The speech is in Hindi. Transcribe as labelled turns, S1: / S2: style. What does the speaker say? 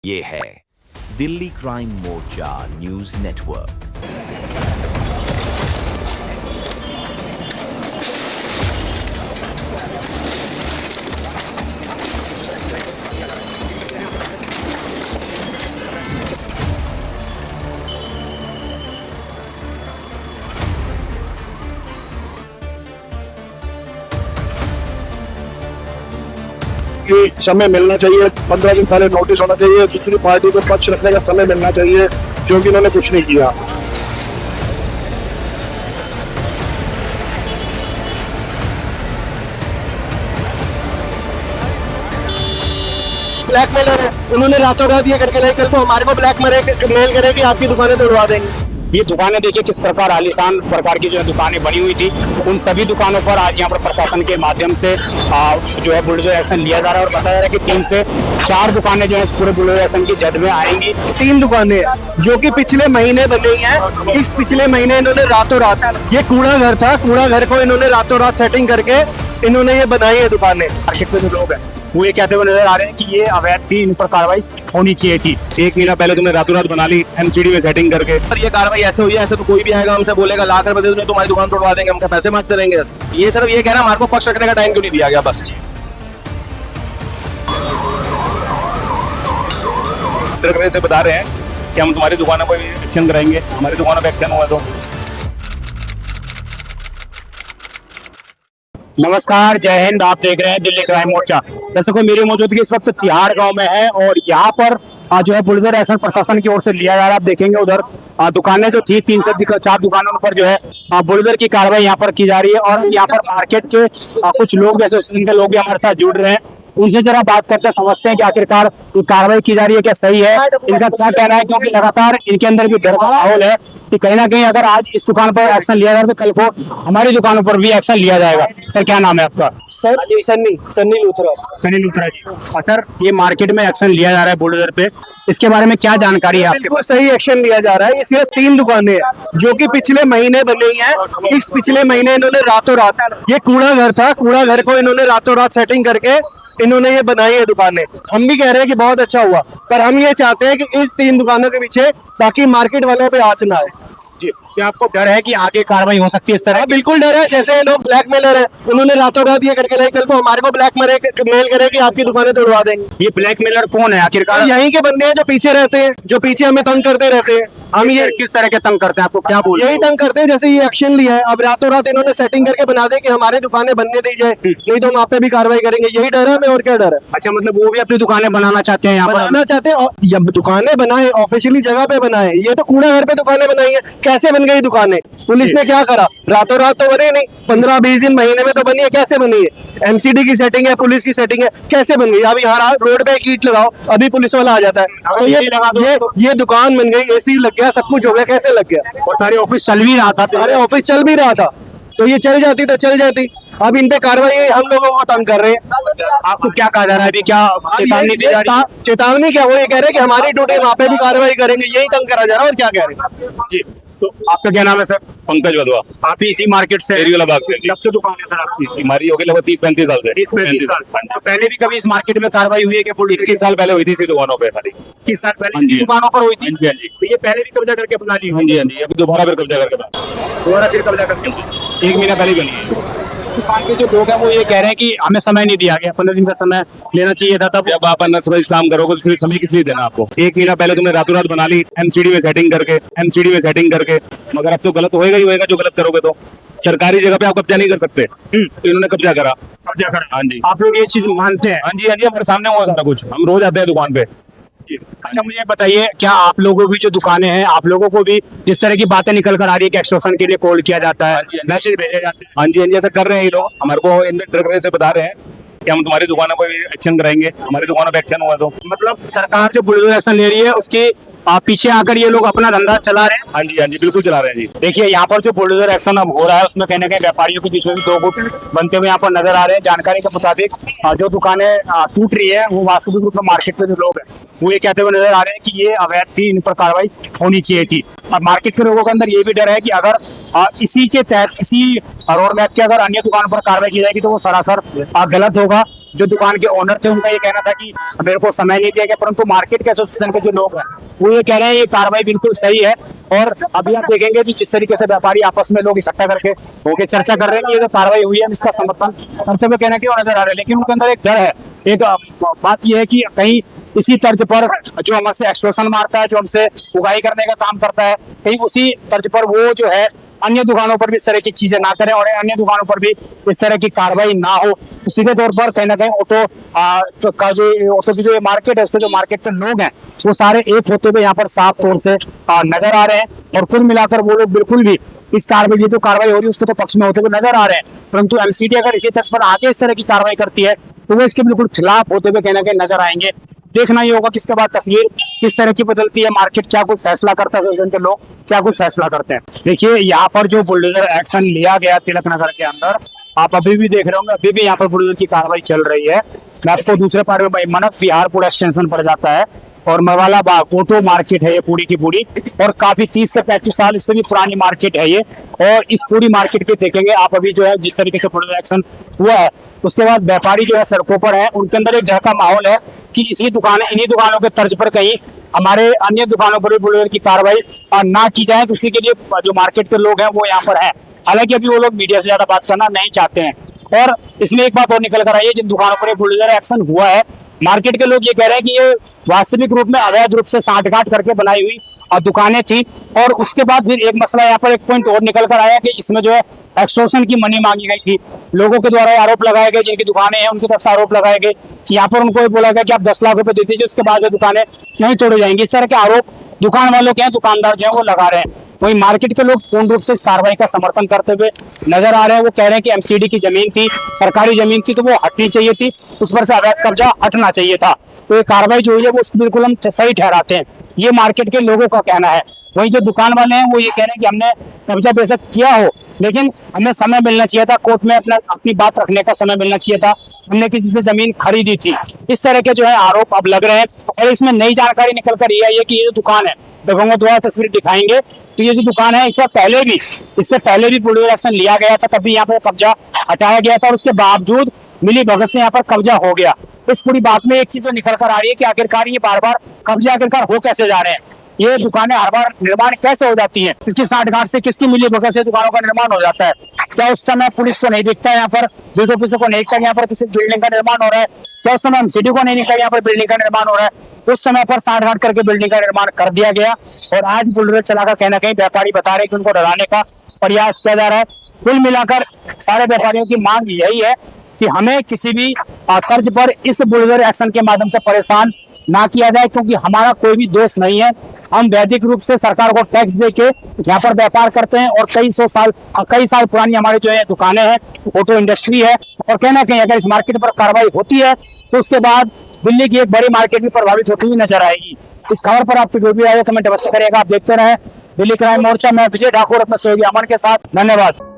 S1: ये है दिल्ली क्राइम मोर्चा न्यूज नेटवर्क।
S2: कि समय मिलना चाहिए, 15 दिन पहले नोटिस होना चाहिए, दूसरी पार्टी को पक्ष रखने का समय मिलना चाहिए, जो कि उन्होंने कुछ नहीं किया।
S3: ब्लैकमेलर है, उन्होंने रातों रात ये करके नहीं, कल को हमारे को ब्लैकमेल करे कि आपकी दुकानें तोड़वा देंगे।
S4: ये दुकानें देखिए किस प्रकार आलीशान प्रकार की जो है दुकानें बनी हुई थी। उन सभी दुकानों पर आज यहाँ पर प्रशासन के माध्यम से जो है बुलडोजर एक्शन लिया जा रहा है और बताया जा रहा है कि 3 से 4 दुकानें जो है इस पूरे बुलडोजर एक्शन की जद में आएंगी।
S3: 3 दुकानें हैं जो कि पिछले महीने बनी हैं। इस पिछले महीने इन्होंने रातों रात, ये कूड़ा घर था, कूड़ा घर को इन्होंने रातों रात सेटिंग करके इन्होंने ये बनाई है दुकानें।
S4: मार्केट में जो लोग हैं वो ये कहते हुए नजर आ रहे हैं कि ये अवैध थी, इन पर कार्रवाई होनी चाहिए थी। 1 महीना पहले तुमने रातों रात बना ली एमसीडी में सेटिंग करके,
S5: पर ये कार्रवाई ऐसे हुई है, ऐसे तो कोई भी आएगा हमसे बोलेगा लाख रुपए दे दो तुम्हारी दुकान तोड़वा देंगे, हम क्या पैसे मांगते रहेंगे। ये सिर्फ ये कह रहा है हमारे को पक्ष रखने का टाइम क्यों नहीं दिया गया बस।
S4: तरह से बता रहे हैं कि हम तुम्हारी दुकानों पर एक्शन कराएंगे, हमारी दुकानों पर एक्शन हुआ तो। नमस्कार, जय हिंद। आप देख रहे हैं दिल्ली क्राइम मोर्चा। दर्शकों, मेरी मौजूदगी इस वक्त तिहाड़ गांव में है और यहाँ पर जो है बुलडोजर एक्शन प्रशासन की ओर से लिया जा रहा है। आप देखेंगे उधर दुकानें जो थी 3 से 4 दुकानों पर जो है बुलडोजर की कार्रवाई यहाँ पर की जा रही है और यहाँ पर मार्केट के कुछ लोग, एसोसिएशन के लोग भी हमारे साथ जुड़ रहे हैं। उनसे जरा बात करते हैं, समझते हैं कि आखिरकार कार्रवाई की जा रही है क्या सही है, इनका क्या कहना है, क्योंकि लगातार इनके अंदर भी डर का माहौल है कि कहीं ना कहीं अगर आज इस दुकान पर एक्शन लिया जाए तो कल को हमारी दुकानों पर भी एक्शन लिया जाएगा। सर, क्या नाम है आपका?
S3: सर सन्नी लूथरा।
S4: सनी लूथरा जी। और सर, ये मार्केट में एक्शन लिया जा रहा है बुलडोजर पे, इसके बारे में क्या जानकारी है आपके
S3: बिल्कुल
S4: पास?
S3: सही एक्शन लिया जा रहा है। ये सिर्फ 3 दुकानें हैं जो कि पिछले महीने बनी हैं। इस पिछले महीने इन्होंने रातों रात, ये कूड़ा घर था, कूड़ा घर को इन्होंने रातों रात सेटिंग करके इन्होंने ये बनाई है दुकानें। हम भी कह रहे हैं कि बहुत अच्छा हुआ, पर हम ये चाहते हैं कि इस 3 दुकानों के पीछे बाकी मार्केट वालों पे आंच ना आए।
S4: जी, क्या आपको डर है कि आगे कार्रवाई हो सकती है इस तरह?
S3: बिल्कुल डर है। जैसे ये लोग ब्लैकमेलर है, उन्होंने रातों रात ये करके नहीं, कल को हमारे को ब्लैकमेल करे कि आपकी दुकानें तोड़वा देंगे।
S4: ये ब्लैकमेलर कौन है आखिरकार?
S3: यहीं के बंदे हैं जो पीछे रहते हैं, जो पीछे हमें तंग करते रहते हैं। हम ये
S4: किस तरह के तंग करते हैं, आपको क्या बोल?
S3: यही तंग करते हैं। जैसे ये एक्शन लिया है, अब रातों रात इन्होंने सेटिंग करके बना दे कि हमारी दुकानें बनने दी जाए, नहीं तो हम आप पे भी कार्रवाई करेंगे। यही डर है हमें, और क्या डर है।
S4: अच्छा, मतलब वो भी अपनी दुकानें बनाना चाहते हैं यहाँ पर?
S3: बनाना चाहते हैं, और जब दुकानें बनाए ऑफिशियली जगह पे बनाए, ये तो कूड़ा घर पे दुकानें बनाई है। कैसे बन गई दुकानें? पुलिस ने क्या करा? रातों रात तो बनी नहीं, 15-20 दिन, महीने में तो बनी है। कैसे बनी है? एमसीडी की सेटिंग है, पुलिस की सेटिंग है, कैसे बन गई? अब यहाँ रोड पे ईंट लगाओ, अभी पुलिस वाला आ जाता है। तो ये दुकान बन गई, एसी लग गया, सब कुछ हो गया, कैसे लग गया?
S4: और सारे ऑफिस चल भी रहा था,
S3: सारे ऑफिस चल भी रहा था, तो ये चल जाती तो चल जाती। अब इन पे कार्रवाई हम लोगों को तंग कर रहे हैं।
S4: आपको क्या कहा जा रहा है अभी? क्या चेतावनी दी जा रही है?
S3: चेतावनी क्या? वो ये कह रहे हैं कि हमारी ड्यूटी, वहाँ पे भी कार्रवाई करेंगे, यही तंग करा जा रहा है। और क्या कह रहे हैं
S4: जी, तो आपका क्या नाम है सर?
S6: पंकज वधवा,
S4: आप ही इसी मार्केट से?
S6: एरियोला बाग से।
S4: कब से दुकान है सर आपकी?
S6: हमारी होगी लगभग 30-35 साल से।
S4: 30-35 साल। तो पहले भी कभी इस मार्केट में कार्रवाई हुई है कि पुलिस?
S6: 21 साल पहले हुई थी इसी दुकानों पे खाली।
S4: 21 साल पहले
S6: हाँ जी।
S4: इसी दुकानों पर हुई थी?
S6: हाँ जी, हाँ जी।
S4: तो ये पहले भी कब्जा करके बना ली?
S6: हाँ जी, हाँ जी, अभी दोबारा फिर कब्जा करके बना।
S4: दोबारा फिर कब्जा करके?
S6: 1 महीना पहले बनी है।
S4: दुकान के जो लोग हैं वो ये कह रहे हैं कि हमें समय नहीं दिया गया, 15 दिन का समय लेना चाहिए था। तब
S6: जब आप अंदर से काम करोगे तो फिर समय किस लिए देना आपको? 1 महीना पहले तुमने रातों रात बना ली एमसीडी में सेटिंग करके, मगर अब तो गलत होएगा ही होएगा जो गलत करोगे तो। सरकारी जगह पे आप कब्जा नहीं कर सकते, तो इन्होंने कब्जा करा।
S4: कब्जा करा?
S6: हाँ जी,
S4: आप लोग ये चीज मानते हैं?
S6: हाँ जी, हाँ जी, हमारे सामने हुआ सारा कुछ, हम रोज आते हैं दुकान पे।
S4: अच्छा, मुझे बताइए, क्या आप लोगों की जो दुकानें हैं, आप लोगों को भी जिस तरह की बातें निकल कर आ रही है कि एक्सटॉर्शन के लिए कॉल किया जाता है, मैसेज भेजे जाते हैं?
S6: हाँ जी, हाँ जी, ऐसा कर रहे हैं ये लोग। हमारे को इन तरह से बता रहे हैं कि हम तुम्हारी दुकानों पर एक्शन कराएंगे, हमारी दुकानों पे एक्शन हुआ तो।
S4: मतलब सरकार जो बुलडोजर एक्शन ले रही है उसके पीछे आकर ये लोग अपना धंधा चला रहे हैं?
S6: हाँ जी, हाँ जी, बिल्कुल चला रहे हैं जी।
S4: देखिए, यहाँ पर जो बुलडोजर एक्शन अब हो रहा है उसमें कहीं ना कहीं व्यापारियों के बीच में भी 2 गुट बनते हुए यहाँ पर नजर आ रहे हैं। जानकारी के मुताबिक जो दुकानें टूट रही है वो वास्तविक रूप में मार्केट के जो लोग हैं वो ये कहते हुए नजर आ रहे हैं कि ये अवैध थी, इन पर कार्रवाई होनी चाहिए थी। और मार्केट के लोगों के अंदर ये भी डर है कि अगर इसी के तहत, इसी रोड मैप के अगर अन्य दुकानों पर कार्रवाई की जाएगी तो वो सरासर गलत होगा जो दुकान के ओनर थे उनका ये कहना था कि मेरे को समय नहीं दिया गया, परंतु मार्केट के एसोसिएशन के जो लोग हैं वो ये कह रहे हैं ये कार्रवाई बिल्कुल सही है। और अभी आप देखेंगे कि जिस तरीके से व्यापारी आपस में लोग इकट्ठा करके होके चर्चा कर रहे हैं कि ये जो कार्रवाई हुई है हम इसका समर्थन करते हुए कहना कि वो नजर आ रहे हैं, लेकिन उनके अंदर एक डर है। एक बात यह है कि कहीं इसी तर्ज पर जो हमसे एक्सटॉर्शन मारता है, जो हमसे उगाही करने का काम करता है, कहीं उसी तर्ज पर वो जो है अन्य दुकानों पर भी इस तरह की चीजें ना करें और अन्य दुकानों पर भी इस तरह की कार्रवाई ना हो। तो सीधे तौर पर कहीं ना कहीं ऑटो की जो मार्केट है, उसके जो मार्केट के लोग हैं वो सारे एक होते हुए यहाँ पर साफ तौर से नजर आ रहे हैं। और कुल मिलाकर वो लोग बिल्कुल भी इस कार्रवाई जो कार्रवाई हो रही है उसके तो पक्ष में होते हुए नजर आ रहे हैं, परंतु एमसीडी अगर इसी तर्ज पर आगे इस तरह की कार्रवाई करती है तो वो इसके बिल्कुल खिलाफ होते हुए कहीं ना कहीं नजर आएंगे। देखना ही होगा कि इसके बाद तस्वीर किस तरह की बदलती है, मार्केट क्या कुछ फैसला करता है, एसोसिएशन के लोग क्या कुछ फैसला करते हैं। देखिए यहाँ पर जो बुलडोजर एक्शन लिया गया तिलक नगर के अंदर, आप अभी भी देख रहे होंगे, अभी भी यहाँ पर बुलडोजर की कार्रवाई चल रही है। मैं आपको दूसरे पार में मनक विहार पूरा एक्सटेंशन पड़ जाता है और मवाला बाग ऑटो मार्केट है ये पूरी की पूरी, और काफी 30 से 35 साल इससे भी पुरानी मार्केट है ये। और इस पूरी मार्केट के देखेंगे आप अभी जो है जिस तरीके से बुलडोजर एक्शन हुआ है, उसके बाद व्यापारी जो है सड़कों पर है, उनके अंदर एक जगह का माहौल है कि इन्हीं दुकानों के तर्ज पर कहीं हमारे अन्य दुकानों पर भी बुलडोजर की कार्रवाई ना की जाए। तो उसी के लिए जो मार्केट के लोग हैं वो यहाँ पर है। हालांकि अभी वो लोग मीडिया से ज्यादा बात करना नहीं चाहते हैं। और इसमें एक बात और निकल कर आई है, जिन दुकानों पर बुलडोजर एक्शन हुआ है, मार्केट के लोग ये कह रहे हैं कि ये वास्तविक रूप में अवैध रूप से सांठगांठ करके बनाई हुई दुकानें थी। और उसके बाद फिर एक मसला यहाँ पर एक पॉइंट और निकल कर आया कि इसमें जो है एक्सटॉर्शन की मनी मांगी गई थी। लोगों के द्वारा आरोप लगाए गए, जिनकी दुकानें हैं उनकी तरफ से आरोप लगाए गए कि यहाँ पर उनको ये बोला गया कि आप 10 लाख रुपए दे दीजिए, उसके बाद वो दुकानें नहीं तोड़ी जाएंगी। इस तरह के आरोप दुकान वालों के हैं, दुकानदार जो है वो लगा रहे हैं। वही मार्केट के लोग पूर्ण रूप से इस कार्रवाई का समर्थन करते हुए नजर आ रहे हैं। वो कह रहे हैं कि एमसीडी की जमीन थी, सरकारी जमीन थी, तो वो हटनी चाहिए थी, उस पर से अवैध कब्जा हटना चाहिए था। तो ये कार्रवाई जो हुई है वो बिल्कुल हम सही ठहराते हैं, ये मार्केट के लोगों का कहना है। वही जो दुकान वाले हैं वो ये कह रहे हैं कि हमने कब्जा बेशक किया हो, लेकिन हमें समय मिलना चाहिए था, कोर्ट में अपनी बात रखने का समय मिलना चाहिए था, हमने किसी से जमीन खरीदी थी। इस तरह के जो है आरोप अब लग रहे हैं। और इसमें नई जानकारी निकल कर ये आई है कि ये जो दुकान है, देखोगे दोबारा तस्वीर दिखाएंगे, तो ये जो दुकान है इससे पहले भी बुलडोजर एक्शन लिया गया था, तभी यहाँ पर कब्जा हटाया गया था और उसके बावजूद मिली भगत से यहाँ पर कब्जा हो गया। इस पूरी बात में एक चीज जो निकल कर आ रही है कि आखिरकार ये बार बार कब्जा आखिरकार हो कैसे जा रहे हैं, ये दुकानें हर बार निर्माण कैसे हो जाती हैं, इसकी सांठगांठ से किसकी मिली भगत से दुकानों का निर्माण हो जाता है। क्या उस समय पुलिस को नहीं दिखता है, यहाँ पर बीट ऑफिसर को नहीं दिखता यहाँ पर किसी बिल्डिंग का निर्माण हो रहा है, क्या उस समय एमसीडी को नहीं दिखता यहाँ पर बिल्डिंग का निर्माण हो रहा है। उस समय पर सांठगांठ करके बिल्डिंग का निर्माण कर दिया गया और आज बुलडोजर चलाकर कहीं ना कहीं व्यापारी बता रहे हैं कि उनको डराने का प्रयास किया जा रहा है। कुल मिलाकर सारे व्यापारियों की मांग यही है कि हमें किसी भी तर्ज पर इस बुलडोजर एक्शन के माध्यम से परेशान ना किया जाए, क्योंकि हमारा कोई भी दोष नहीं है। हम वैधिक रूप से सरकार को टैक्स देके यहाँ पर व्यापार करते हैं और कई साल पुरानी हमारी जो है दुकानें हैं, ऑटो इंडस्ट्री है। और कहीं ना कहीं अगर इस मार्केट पर कार्रवाई होती है तो उसके बाद दिल्ली की एक बड़ी मार्केट भी प्रभावित होती हुई नजर आएगी। इस खबर पर आपको जो भी आए कमेंट अवश्य करिएगा। आप देखते रहे दिल्ली क्राइम मोर्चा। मैं विजय ठाकुर अपने सहयोगी अमन के साथ। धन्यवाद।